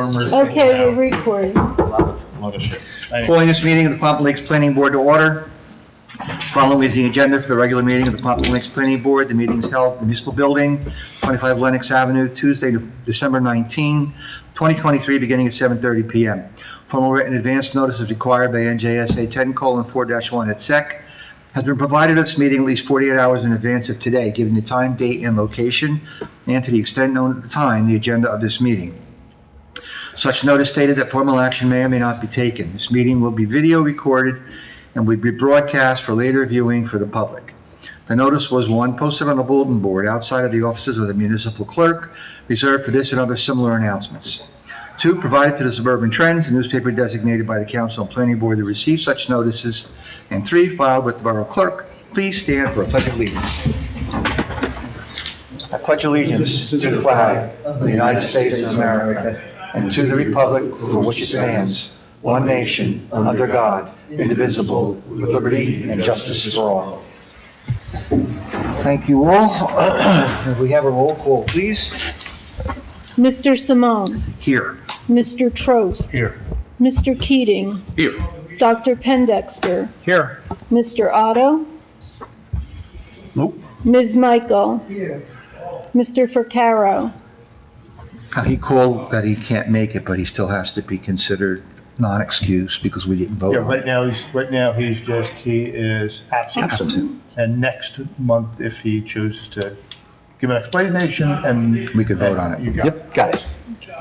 Okay, we're recording. Calling this meeting of the Pompton Lakes Planning Board to order. Following is the agenda for the regular meeting of the Pompton Lakes Planning Board. The meeting is held in the Municipal Building, 25 Lenox Avenue, Tuesday, December 19, 2023, beginning at 7:30 p.m. Formal written advance notice is required by NJSA 10:4-1 et sec. Has been provided at this meeting at least 48 hours in advance of today, given the time, date, and location, and to the extent known at the time, the agenda of this meeting. Such notice stated that formal action may or may not be taken. This meeting will be video recorded and will be broadcast for later viewing for the public. The notice was, one, posted on the bulletin board outside of the offices of the municipal clerk, reserved for this and other similar announcements. Two, provided to the Suburban Trends, the newspaper designated by the Council and Planning Board to receive such notices. And three, filed with the Borough Clerk. Please stand for a pledge of allegiance. I pledge allegiance to the flag of the United States of America and to the republic for which it stands, one nation, under God, indivisible, with liberty and justice for all. Thank you all. If we have a roll call, please. Mr. Simone. Here. Mr. Trost. Here. Mr. Keating. Here. Dr. Pendexter. Here. Mr. Otto. Nope. Ms. Michael. Here. Mr. Fercaro. He called that he can't make it, but he still has to be considered non-excused because we didn't vote. Yeah, right now he is absent. And next month, if he chooses to give an explanation and. We could vote on it. You got it. Yep, got it.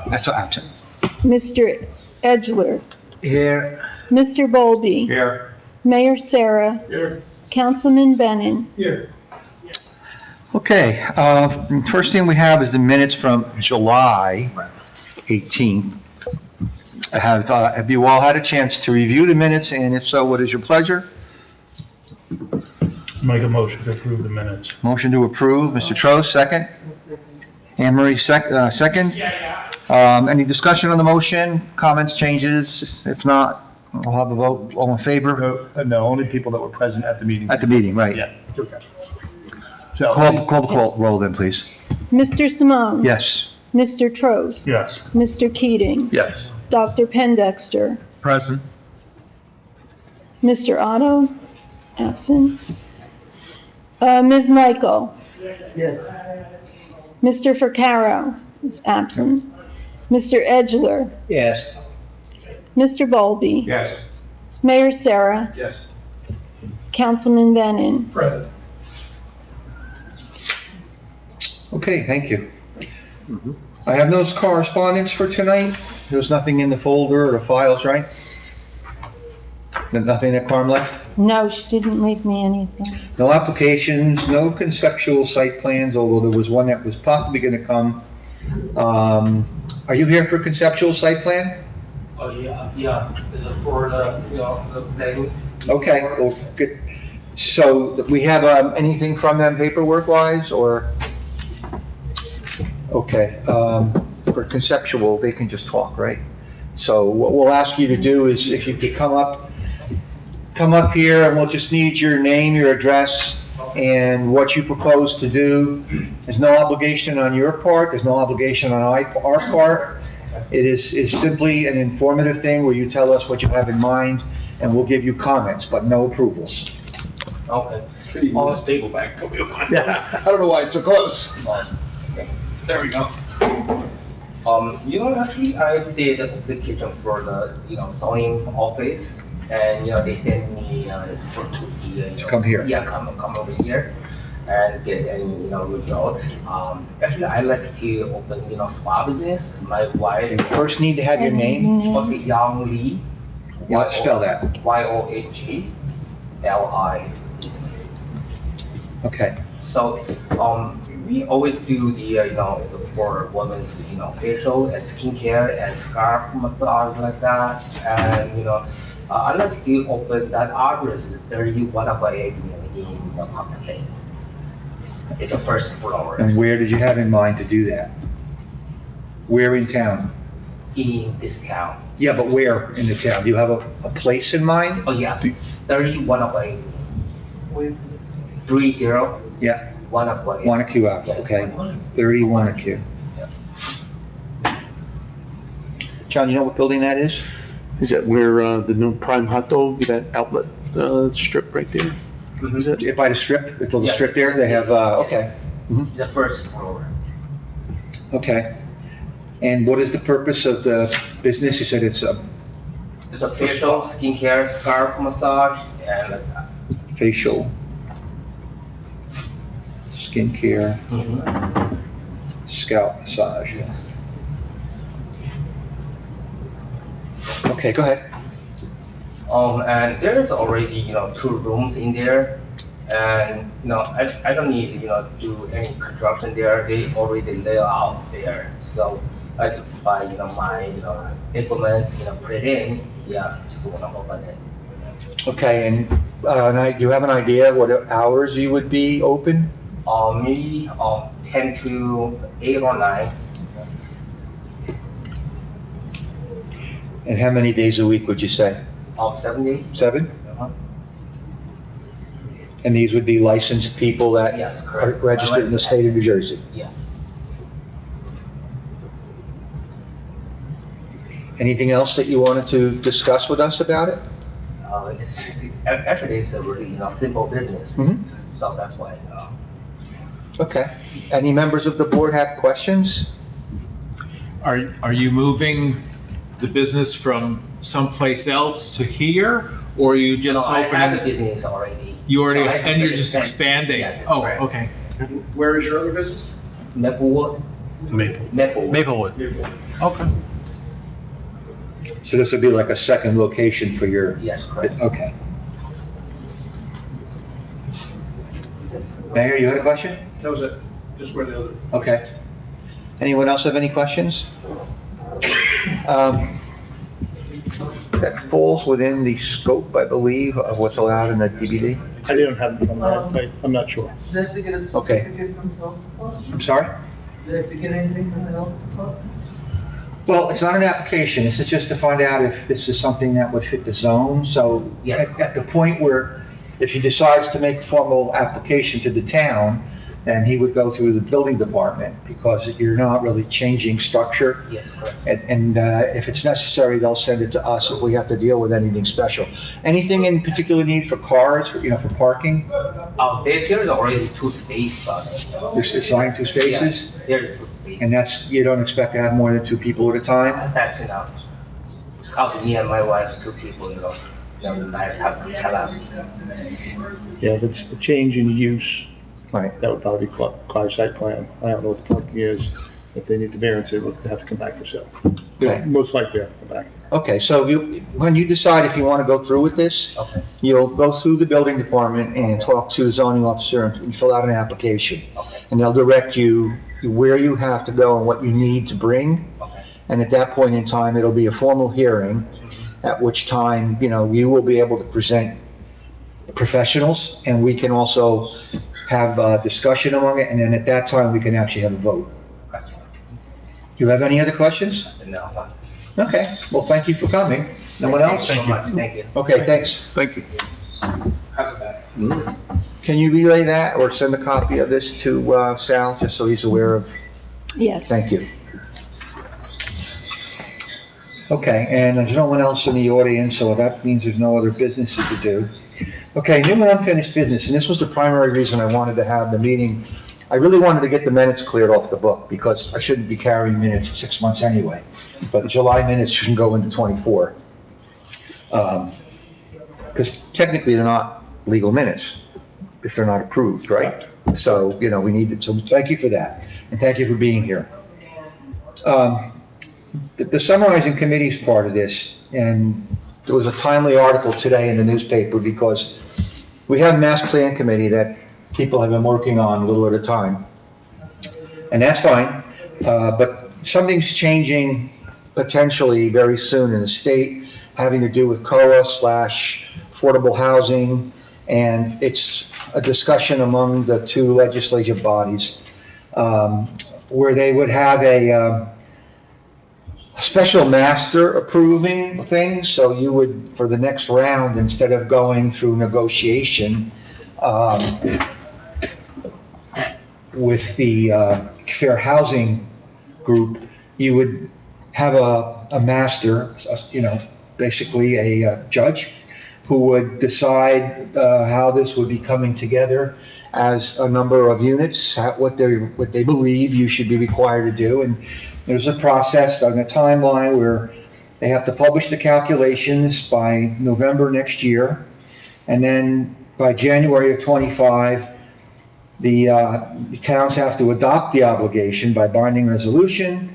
That's absent. Mr. Edgeler. Here. Mr. Bowlby. Here. Mayor Sarah. Here. Councilman Bennon. Here. Okay, first thing we have is the minutes from July 18th. Have you all had a chance to review the minutes, and if so, what is your pleasure? Make a motion to approve the minutes. Motion to approve, Mr. Trost, second. Anne Marie, second. Any discussion on the motion, comments, changes? If not, we'll have a vote. All in favor? No, only people that were present at the meeting. At the meeting, right. Yeah, okay. So. Call roll then, please. Mr. Simone. Yes. Mr. Trost. Yes. Mr. Keating. Yes. Dr. Pendexter. Present. Mr. Otto. Absent. Ms. Michael. Yes. Mr. Fercaro is absent. Mr. Edgeler. Yes. Mr. Bowlby. Yes. Mayor Sarah. Yes. Councilman Bennon. Present. Okay, thank you. I have no correspondence for tonight. There's nothing in the folder or the files, right? Nothing that Carm left? No, she didn't leave me anything. No applications, no conceptual site plans, although there was one that was possibly gonna come. Are you here for conceptual site plan? Oh, yeah, for the planning. Okay, well, good. So, we have, anything from them paperwork wise, or? Okay, for conceptual, they can just talk, right? So what we'll ask you to do is if you could come up here, and we'll just need your name, your address, and what you propose to do. There's no obligation on your part, there's no obligation on our part. It is simply an informative thing where you tell us what you have in mind, and we'll give you comments, but no approvals. Okay. On a stable back. Yeah. I don't know why it's so close. There we go. Actually, I did the application for the, zoning office, and, they sent me, To come here. Yeah, come over here and get any, results. Actually, I like to open, spa business. My wife. You first need to have your name. Okay, Yang Lee. Yeah, spell that. Yohgli. Okay. So, we always do the, for women's, facial and skincare and scalp massage like that. And, I like to open that address, 31 Avenue in the Pompton Lake. It's a first floor And where did you have in mind to do that? Where in town? in this town. Yeah, but where in the town? Do you have a place in mind? Oh, yeah, 31 Avenue. 30. Yeah, Wanacue. Wanacue Ave, Yeah, okay. Wanacue. 30 Wanacue. John, you know what building that is? Is that where, the new Prime Hot Dog, that outlet, strip right there? Is that? By the strip, the little Yeah. strip there, they have, okay, The first floor. okay. And what is the purpose of the business? You said it's a It's a facial, skincare, scalp massage, and like that. facial, skincare, scalp massage. Yes. Okay, go ahead. And there's already, 2 rooms in there. And, I don't need, do any construction there. They already lay out there. So I just buy, my, equipment, put it in. Yeah, just wanna open it. Okay, and now you have an idea what hours you would be open? Maybe, 10 to 8 or 9. And how many days a week would you say? 7 days. 7? Uh-huh. And these would be licensed people that Yes, are correct. registered in the state of New Jersey? Yes. Anything else that you wanted to discuss with us about it? Actually, it's a really, simple business. Mhm. So that's why, Okay. Any members of the board have questions? Are you moving the business from someplace else to here, or are you just I have the opening? business already. You already, So I and you're just just expanding? Yes, Oh, correct. okay. Where is your other business? Maplewood. Maple. Maplewood. Okay. So this would be like a second location for your... Yes, correct. Okay. Mayor, you had a question? That was it, just where the other. Okay. Anyone else have any questions? That falls within the scope, I believe, of what's allowed in the DBD? I didn't have it from there, I'm not sure. Do they have to get a Okay. certificate from the health department? I'm sorry? Do they have to get anything from the health department? Well, it's not an application, this is just to find out if this is something that would fit the zone, so Yes. at the point where, if he decides to make a formal application to the town, then he would go through the building department, because you're not really changing structure. Yes, correct. And if it's necessary, they'll send it to us if we have to deal with anything special. Anything in particular need for cars, for parking? There's already 2 spaces on it. There's assigned 2 spaces? Yeah, there's 2 spaces. And that's, you don't expect to have more than 2 people at a time? That's enough. Count me and my wife, 2 people, I have to tell them. Yeah, if it's the change in use, Right. that would probably require site plan. I don't know what the parking is. If they need the variance, they would have to come back for sale. Okay. Most likely have to come back. Okay, so when you decide if you want to go through with this, Okay. you'll go through the building department and talk to the zoning officer and fill out an application. Okay. And they'll direct you where you have to go and what you need to bring. Okay. And at that point in time, it'll be a formal hearing, at which time, you will be able to present professionals, and we can also have a discussion among it, and then at that time, we can actually have a vote. Gotcha. Do you have any other questions? No. Okay, well, thank you for coming. No one else? Thank you so much. Thank you. Okay, thanks. Thank you. Have a good Can you relay that or send a copy of this to Sal, just so he's aware of? Yes. Thank you. Okay, and there's no one else in the audience, so that means there's no other businesses to do. Okay, new and unfinished business, and this was the primary reason I wanted to have the meeting. I really wanted to get the minutes cleared off the book, because I shouldn't be carrying minutes 6 months anyway. But the July minutes shouldn't go into 24. Because technically, they're not legal minutes, if they're not approved, right? So, we need it, so thank you for that, and thank you for being here. The summarizing committee's part of this, and there was a timely article today in the newspaper because we have a mass plan committee that people have been working on a little at a time. And that's fine, but something's changing potentially very soon in the state, having to do with COA/affordable housing, and it's a discussion among the 2 legislative bodies, where they would have a special master approving things, so you would, for the next round, instead of going through negotiation, with the Fair Housing Group, you would have a a master, basically a judge, who would decide how this would be coming together as a number of units, what they believe you should be required to do. And there's a process on a timeline where they have to publish the calculations by November next year. And then by January of '25, the towns have to adopt the obligation by binding resolution.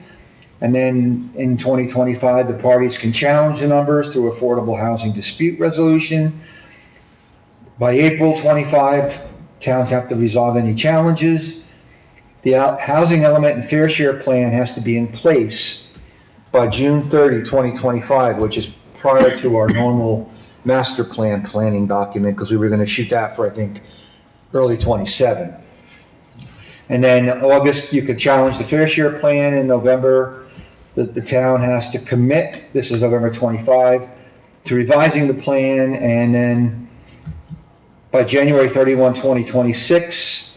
And then in 2025, the parties can challenge the numbers through affordable housing dispute resolution. By April 25, towns have to resolve any challenges. The housing element and fair share plan has to be in place by June 30, 2025, which is prior to our normal master plan planning document, because we were going to shoot that for, I think, early '27. And then August, you could challenge the fair share plan. In November, the town has to commit, this is November 25, to revising the plan, and then by January 31, 2026,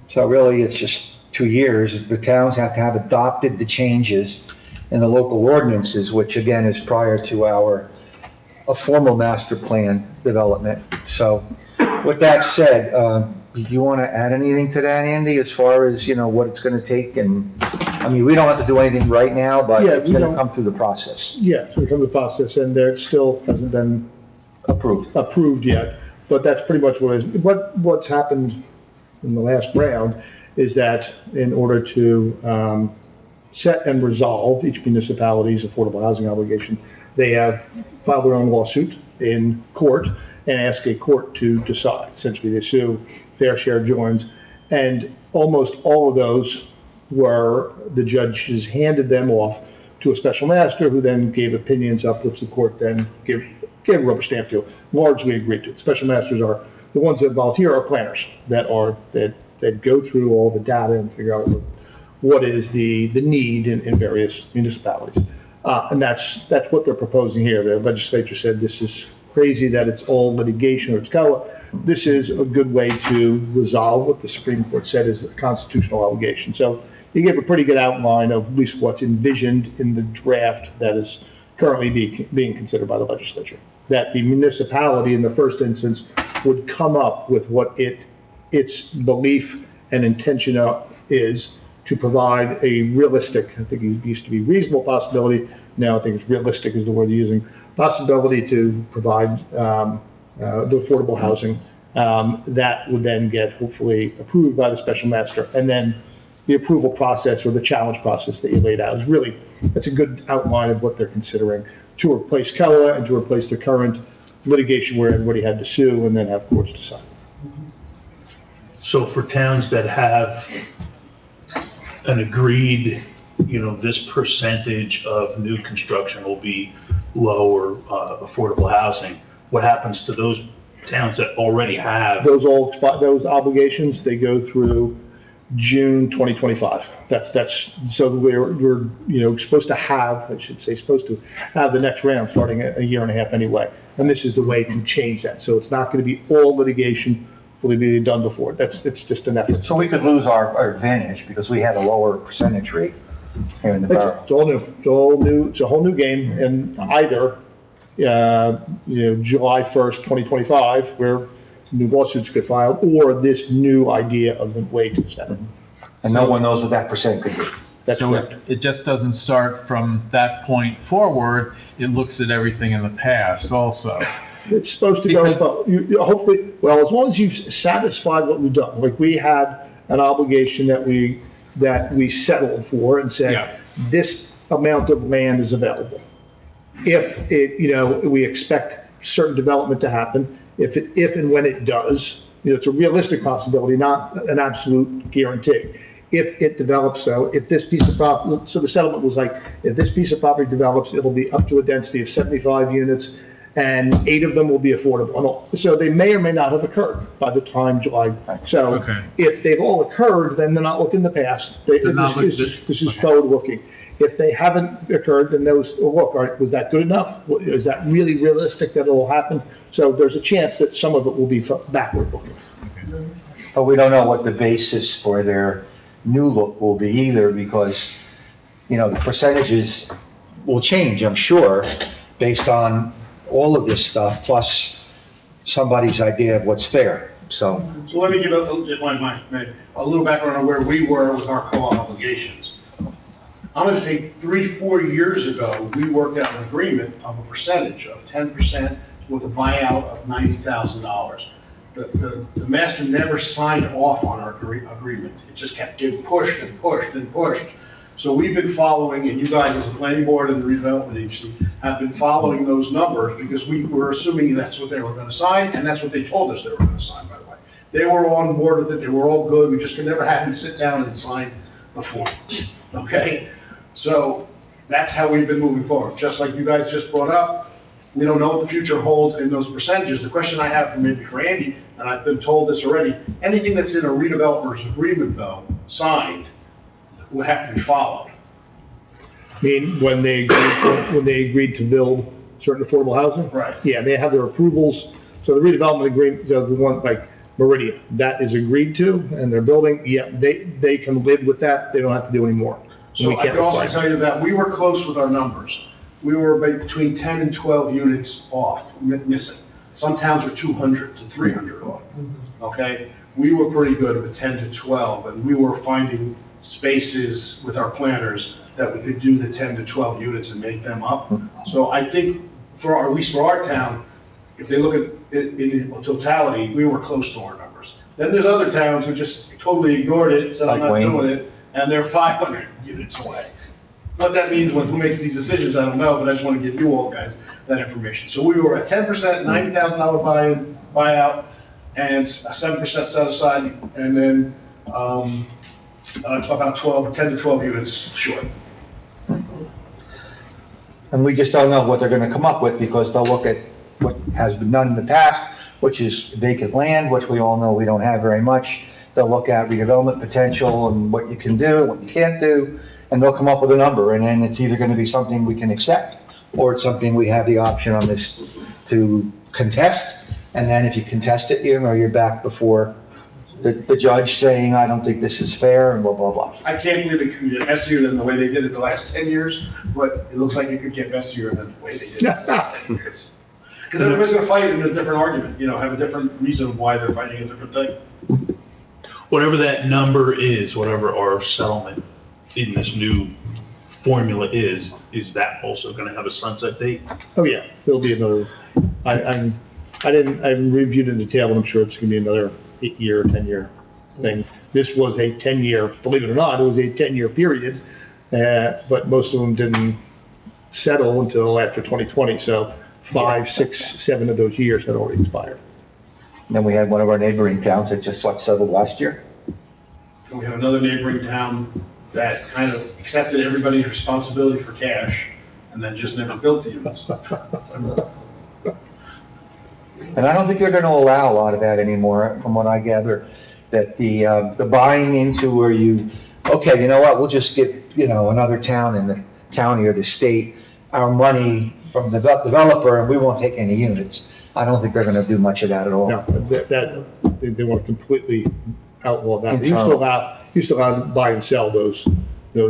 so really it's just 2 years, the towns have to have adopted the changes in the local ordinances, which again is prior to a formal master plan development. So with that said, do you want to add anything to that, Andy, as far as, what it's going to take? And, I mean, we don't have to do anything right now, but Yeah, it's going to come through the process. Yeah, so we come to the process, and there still hasn't been Approved. yet, but that's pretty much what it is. What's happened in the last round is that in order to set and resolve each municipality's affordable housing obligation, they have filed their own lawsuit in court and ask a court to decide. Essentially, they sue, fair share joins, and almost all of those were, the judges handed them off to a special master, who then gave opinions up, which the court then gave a rubber stamp to, largely agreed to. Special masters are, the ones that volunteer are planners that go through all the data and figure out what is the need in various municipalities. And that's what they're proposing here. The legislature said this is crazy that it's all litigation or it's COA. This is a good way to resolve what the Supreme Court said is a constitutional obligation. So you give a pretty good outline of at least what's envisioned in the draft that is currently being considered by the legislature. That the municipality in the first instance would come up with what its belief and intention is to provide a realistic, I think it used to be reasonable possibility, now I think it's realistic is the word you're using, possibility to provide the affordable housing that would then get hopefully approved by the special master. And then the approval process or the challenge process that you laid out is really, that's a good outline of what they're considering to replace COA and to replace the current litigation where everybody had to sue and then have courts decide. So for towns that have an agreed, this percentage of new construction will be low or affordable housing, what happens to those towns that already have? Those obligations, they go through June 2025. That's so we're supposed to have, supposed to have the next round starting a year and a half anyway. And this is the way to change that. So it's not going to be all litigation fully be done before. It's just an effort. So we could lose our advantage because we had a lower percentage rate here in the borough. It's all new. It's all new. It's a whole new game. And either, July 1st, 2025, where new lawsuits get filed, or this new idea of the way to set it. And no one knows what that percent could be. That's So correct. it just doesn't start from that point forward, it looks at everything in the past also. It's supposed to Because- go, hopefully, well, as long as you've satisfied what we've done, like we had an obligation that we settled for and Yeah. said, this amount of land is available. If we expect certain development to happen, if and when it does, it's a realistic possibility, not an absolute guarantee. If it develops, if this piece of property, so the settlement was like, if this piece of property develops, it'll be up to a density of 75 units, and 8 of them will be affordable. So they may or may not have occurred by the time July. So Okay. if they've all occurred, then they're not looking in the past. This is forward-looking. If they haven't occurred, then those, all right, was that good enough? Is that really realistic that it will happen? So there's a chance that some of it will be backward-looking. But we don't know what the basis for their new look will be either, because, the percentages, will change, I'm sure, based on all of this stuff, plus somebody's idea of what's fair, so. So let me give a little background on where we were with our co-op obligations. I'm gonna say 3-4 years ago, we worked out an agreement of a percentage of 10% with a buyout of $90,000. The master never signed off on our agreement. It just kept getting pushed and pushed and pushed. So we've been following, and you guys as a planning board and the redevelopment agency have been following those numbers because we were assuming that's what they were gonna sign, and that's what they told us they were gonna sign, by the way. They were on board with it, they were all good, we just could never have them sit down and sign the form, okay? So that's how we've been moving forward, just like you guys just brought up. We don't know what the future holds in those percentages. The question I have maybe for Andy, and I've been told this already, anything that's in a redeveloper's agreement though, signed, would have to be followed. I mean, when they agreed to build certain affordable housing? Right. Yeah, they have their approvals, so the redevelopment agreement, so the one like Meridian, that is agreed to, and they're building, yeah, they can live with that, they don't have to do any more. So We I can't can also require- tell you that we were close with our numbers. We were between 10 and 12 units off, missing. Some towns are 200 to 300 off, okay? We were pretty good with 10 to 12, and we were finding spaces with our planners that we could do the 10 to 12 units and make them up. So I think at least for our town, if they look at it in totality, we were close to our numbers. Then there's other towns who just totally ignored it, said I'm Like not Wayne. doing it, and they're 500 units away. What that means, who makes these decisions, I don't know, but I just want to give you all guys that information. So we were at 10%, $90,000 buy-in, buyout, and a 7% set aside, and then, about 10 to 12 units short. And we just don't know what they're gonna come up with, because they'll look at what has been done in the past, which is vacant land, which we all know we don't have very much. They'll look at redevelopment potential and what you can do, what you can't do, and they'll come up with a number, and then it's either gonna be something we can accept, or it's something we have the option on this to contest, and then if you contest it, you're back before the judge saying, I don't think this is fair, and blah, blah, blah. I can't believe it could get messier than the way they did it the last 10 years, but it looks like it could get messier than the way they did it the last 10 years. Because everybody's gonna fight in a different argument, have a different reason why they're fighting a different thing. Whatever that number is, whatever our settlement in this new formula is that also gonna have a sunset date? Oh, yeah, there'll be another, I haven't reviewed it in detail, but I'm sure it's gonna be another 8-year, 10-year thing. This was a 10-year, believe it or not, it was a 10-year period, but most of them didn't settle until after 2020, so 5, 6, 7 of those years had already expired. And then we had one of our neighboring towns that just settled last year. And we have another neighboring town that kind of accepted everybody's responsibility for cash and then just never built the units. And I don't think they're gonna allow a lot of that anymore, from what I gather, that the buying into where okay, you know what, we'll just give, another town in the county or the state our money from the developer, and we won't take any units. I don't think they're gonna do much of that at all. No, they want to completely outlaw that. They Internal. used to allow to buy and sell those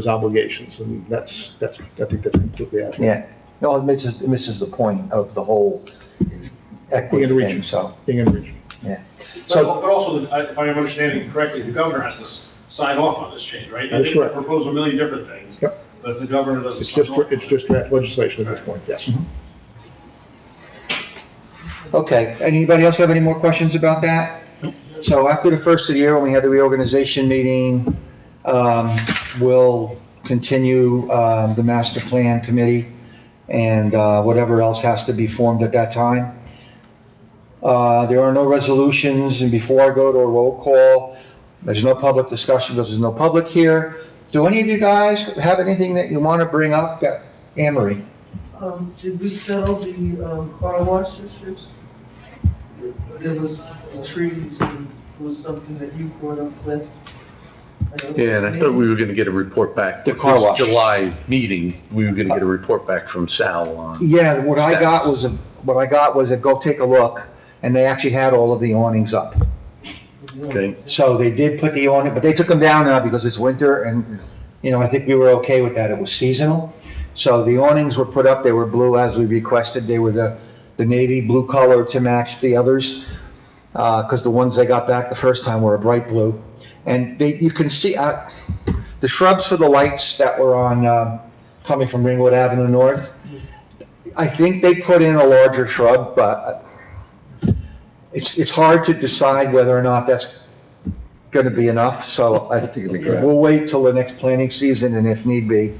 obligations, and I think that's completely out. Yeah, no, it misses the point of the whole Being equity in thing, region, so, being in region. yeah. But So, also, if I'm understanding correctly, the governor has to sign off on this change, right? That's They can correct. propose a million different things. Yep. But if the governor doesn't It's sign just, off. it's just draft legislation at this point, yes. okay, anybody else have any more questions about that? So after the first of the year, when we had the reorganization meeting, we'll continue, the master plan committee and, whatever else has to be formed at that time. There are no resolutions, and before I go to a roll call, there's no public discussion because there's no public here. Do any of you guys have anything that you want to bring up? Anne Marie? Did we settle the, car wash issues? There was the trees and it was something that you brought up last. Yeah, and I thought we were gonna get a report back. The car This wash. July meeting, we were gonna get a report back from Sal on. Yeah, what I got status. was a go take a look, and they actually had all of the awnings up. Okay, So they did put the awning, but they took them down now because it's winter, and, I think we were okay with that. It was seasonal. So the awnings were put up, they were blue as we requested, they were the navy blue color to match the others, because the ones they got back the first time were a bright blue. And you can see, the shrubs for the lights that were on, coming from Ringwood Avenue North, I think they put in a larger shrub, but it's hard to decide whether or not that's gonna be enough, so I think we'll wait till the next planting season, and if need be.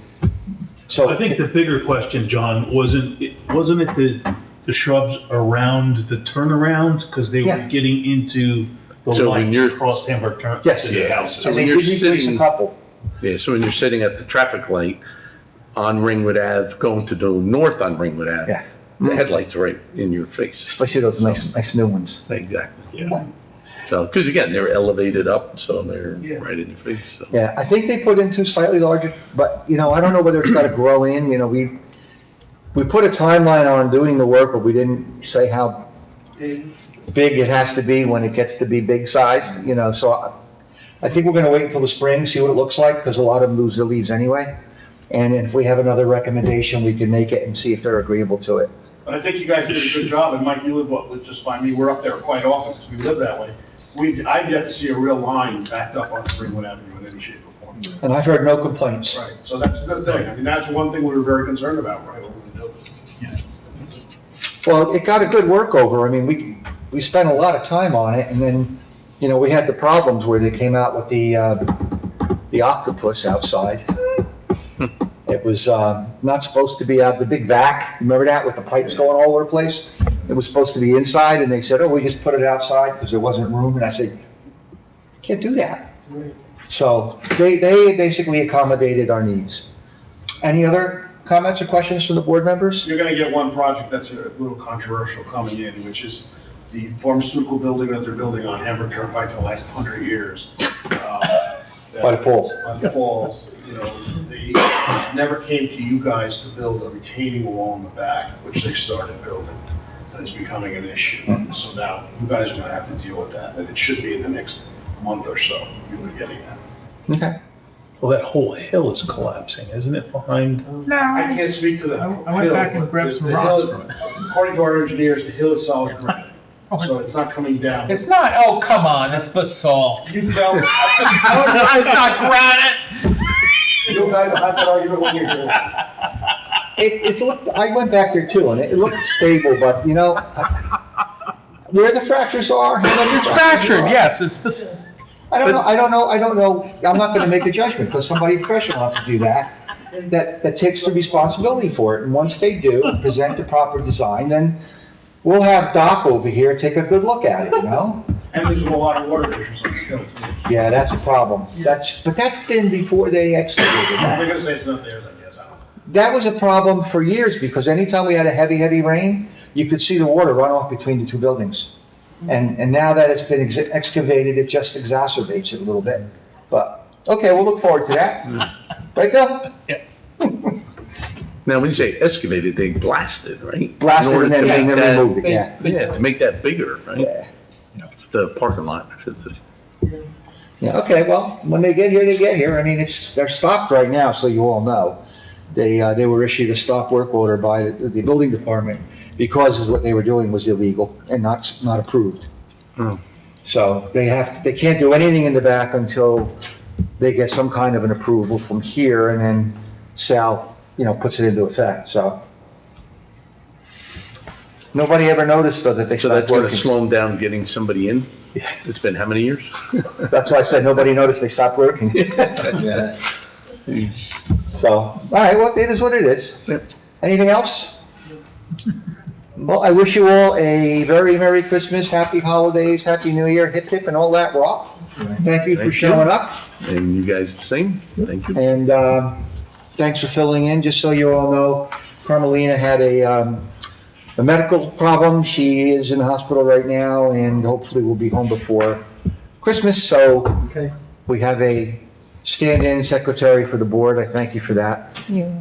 So I think the bigger question, John, wasn't it the shrubs around the turnaround? Because they were Yeah. getting into the So when lights you're- across Hamburg Turn Yes. to the houses. So And when they you're did replace a sitting- couple. Yeah, so when you're sitting at the traffic light on Ringwood Ave, going to the north on Ringwood Ave, Yeah. the headlight's right in your face. Especially those nice new ones. Exactly. Yeah. So, because again, they're elevated up, so they're Yeah. right in your face, so. Yeah, I think they put in two slightly larger, but, I don't know whether it's gotta grow in, we put a timeline on doing the work, but we didn't say how big it has to be when it gets to be big sized, so I think we're gonna wait until the spring, see what it looks like, because a lot of them lose their leaves anyway. And if we have another recommendation, we can make it and see if they're agreeable to it. But I think you guys did a good job, and Mike, you live just by me, we're up there quite often, because we live that way. I've yet to see a real line backed up on Springwood Avenue in any shape or form. And I've heard no complaints. Right, so that's a good thing. I mean, that's one thing we were very concerned about, right, when we built it. Well, it got a good work over. I mean, we spent a lot of time on it, and then, we had the problems where they came out with the octopus outside. It was, not supposed to be out, the big vac, remember that, with the pipes going all over the place? It was supposed to be inside, and they said, oh, we just put it outside because there wasn't room, and I said, can't do that. So, they basically accommodated our needs. Any other comments or questions from the board members? You're gonna get one project that's a little controversial coming in, which is the pharmaceutical building that they're building on Hamburg Turnpike for the last 100 years. By the falls. By the falls, they never came to you guys to build a retaining wall in the back, which they started building, and it's becoming an issue. So now, you guys are gonna have to deal with that, and it should be in the next month or so, you'll be getting that. Okay. Well, that whole hill is collapsing, isn't it, behind? I can't speak to the hill. I went back and grabbed but some the rocks hill- from it. According to our engineers, the hill is solid granite, so it's not coming down. It's not, oh, come on, it's basalt. You tell me. It's not granite. You guys will have that argument when you're here. I went back there too, and it looked stable, but, where the fractures are, how many It's fractures fractured, are. yes, it's basalt. I don't know, I'm not gonna make a judgment, because somebody professional wants to do that takes the responsibility for it, and once they do, and present the proper design, then we'll have Doc over here take a good look at it, And there's a lot of water issues on the hill too. Yeah, that's a problem, but that's been before they excavated They're that. gonna say it's not theirs, I guess, I don't know. That was a problem for years, because anytime we had a heavy rain, you could see the water run off between the two buildings. And now that it's been excavated, it just exacerbates it a little bit. But, okay, we'll look forward to that. Right, Bill? Now, when you say excavated, they blasted, right? Blasted In order and then to make they that- removed it, yeah. Yeah, to make that bigger, right? Yeah. The parking lot, I should say. Yeah, okay, well, when they get here, they get here. I mean, they're stopped right now, so you all know. They were issued a stop work order by the building department because what they were doing was illegal and not approved. Oh. So they can't do anything in the back until they get some kind of an approval from here, and then Sal, puts it into effect, so. Nobody ever noticed, though, that they So stopped that's gonna working. slow them down getting somebody in? Yeah. It's been how many years? That's why I said nobody noticed they stopped working. So, all right, well, it is what it is. Yep. Anything else? Well, I wish you all a very Merry Christmas, Happy Holidays, Happy New Year, hip hip and all that rock. Thank you for Thank you. showing up, And you guys the same? Thank you. and, thanks for filling in. Just so you all know, Carmelina had a medical problem. She is in the hospital right now, and hopefully will be home before Christmas, so Okay. we have a stand-in secretary for the board. I thank you for that. You're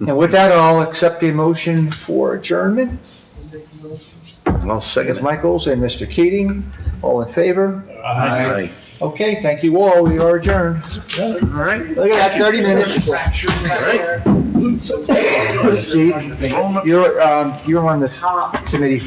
And with that, I'll accept the motion for adjournment. I'll second Ms. it. Michaels and Mr. Keating, all in favor? Aye. Okay, thank you all, we are adjourned. All right. Look at that, 30 minutes. Steve, you're on the committee for